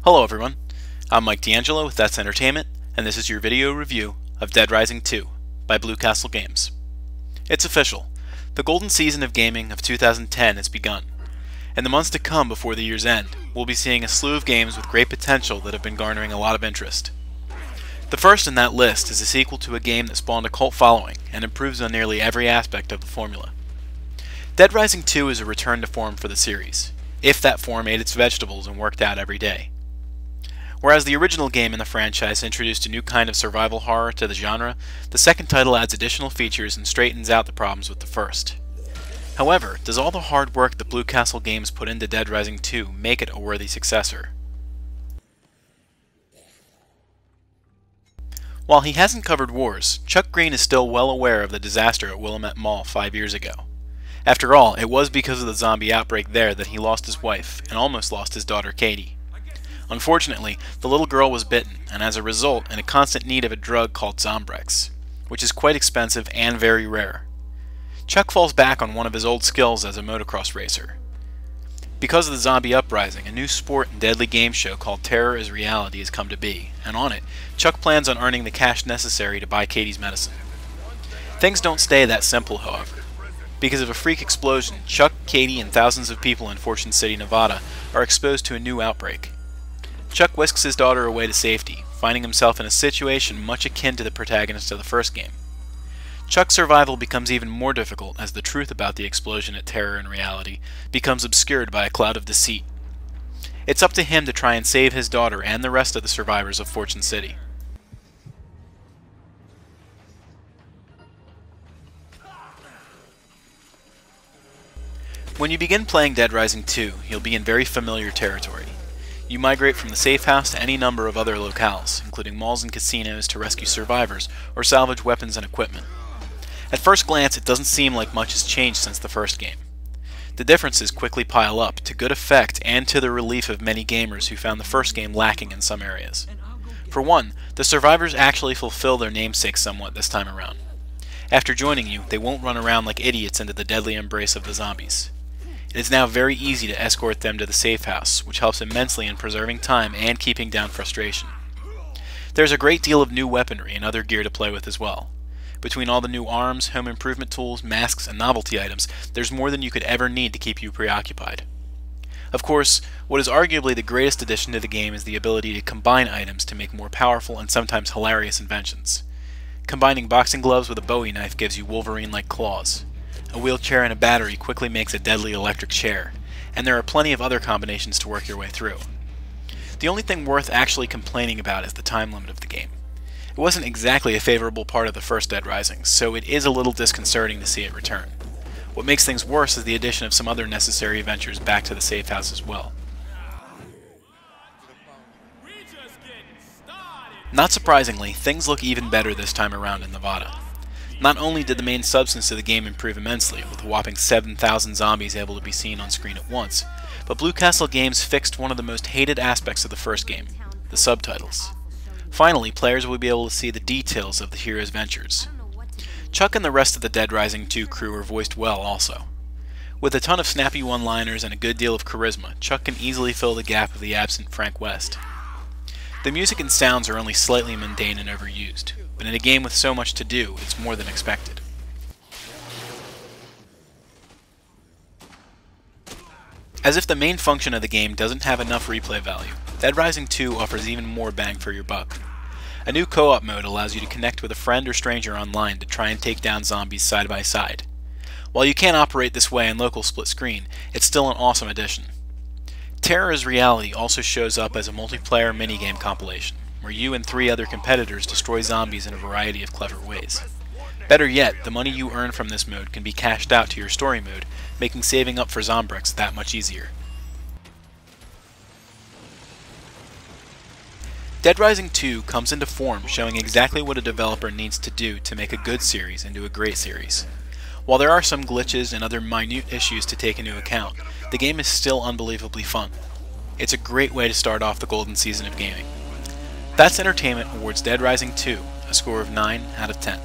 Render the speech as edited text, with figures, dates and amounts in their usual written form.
Hello everyone, I'm DeAngelo with That's Entertainment, and this is your video review of Dead Rising 2 by Blue Castle Games. It's official. The golden season of gaming of 2010 has begun. In the months to come before the year's end, we'll be seeing a slew of games with great potential that have been garnering a lot of interest. The first in that list is a sequel to a game that spawned a cult following and improves on nearly every aspect of the formula. Dead Rising 2 is a return to form for the series, if that form ate its vegetables and worked out every day. Whereas the original game in the franchise introduced a new kind of survival horror to the genre, the second title adds additional features and straightens out the problems with the first. However, does all the hard work that Blue Castle Games put into Dead Rising 2 make it a worthy successor? While he hasn't covered wars, Chuck Green is still well aware of the disaster at Willamette Mall 5 years ago. After all, it was because of the zombie outbreak there that he lost his wife and almost lost his daughter Katie. Unfortunately, the little girl was bitten, and as a result, in a constant need of a drug called Zombrex, which is quite expensive and very rare. Chuck falls back on one of his old skills as a motocross racer. Because of the zombie uprising, a new sport and deadly game show called Terror is Reality has come to be, and on it, Chuck plans on earning the cash necessary to buy Katie's medicine. Things don't stay that simple, however. Because of a freak explosion, Chuck, Katie, and thousands of people in Fortune City, Nevada are exposed to a new outbreak. Chuck whisks his daughter away to safety, finding himself in a situation much akin to the protagonist of the first game. Chuck's survival becomes even more difficult as the truth about the explosion at Terror and Reality becomes obscured by a cloud of deceit. It's up to him to try and save his daughter and the rest of the survivors of Fortune City. When you begin playing Dead Rising 2, you'll be in very familiar territory. You migrate from the safe house to any number of other locales, including malls and casinos, to rescue survivors or salvage weapons and equipment. At first glance, it doesn't seem like much has changed since the first game. The differences quickly pile up, to good effect and to the relief of many gamers who found the first game lacking in some areas. For one, the survivors actually fulfill their namesake somewhat this time around. After joining you, they won't run around like idiots into the deadly embrace of the zombies. It is now very easy to escort them to the safe house, which helps immensely in preserving time and keeping down frustration. There's a great deal of new weaponry and other gear to play with as well. Between all the new arms, home improvement tools, masks, and novelty items, there's more than you could ever need to keep you preoccupied. Of course, what is arguably the greatest addition to the game is the ability to combine items to make more powerful and sometimes hilarious inventions. Combining boxing gloves with a Bowie knife gives you Wolverine-like claws. A wheelchair and a battery quickly makes a deadly electric chair, and there are plenty of other combinations to work your way through. The only thing worth actually complaining about is the time limit of the game. It wasn't exactly a favorable part of the first Dead Rising, so it is a little disconcerting to see it return. What makes things worse is the addition of some other necessary adventures back to the safe house as well. Not surprisingly, things look even better this time around in Nevada. Not only did the main substance of the game improve immensely, with a whopping 7,000 zombies able to be seen on screen at once, but Blue Castle Games fixed one of the most hated aspects of the first game, the subtitles. Finally, players will be able to see the details of the hero's ventures. Chuck and the rest of the Dead Rising 2 crew are voiced well also. With a ton of snappy one-liners and a good deal of charisma, Chuck can easily fill the gap of the absent Frank West. The music and sounds are only slightly mundane and overused, but in a game with so much to do, it's more than expected. As if the main function of the game doesn't have enough replay value, Dead Rising 2 offers even more bang for your buck. A new co-op mode allows you to connect with a friend or stranger online to try and take down zombies side by side. While you can't operate this way in local split screen, it's still an awesome addition. Terror is Reality also shows up as a multiplayer minigame compilation, where you and 3 other competitors destroy zombies in a variety of clever ways. Better yet, the money you earn from this mode can be cashed out to your story mode, making saving up for Zombrex that much easier. Dead Rising 2 comes into form showing exactly what a developer needs to do to make a good series into a great series. While there are some glitches and other minute issues to take into account, the game is still unbelievably fun. It's a great way to start off the golden season of gaming. That's Entertainment awards Dead Rising 2 a score of 9 out of 10.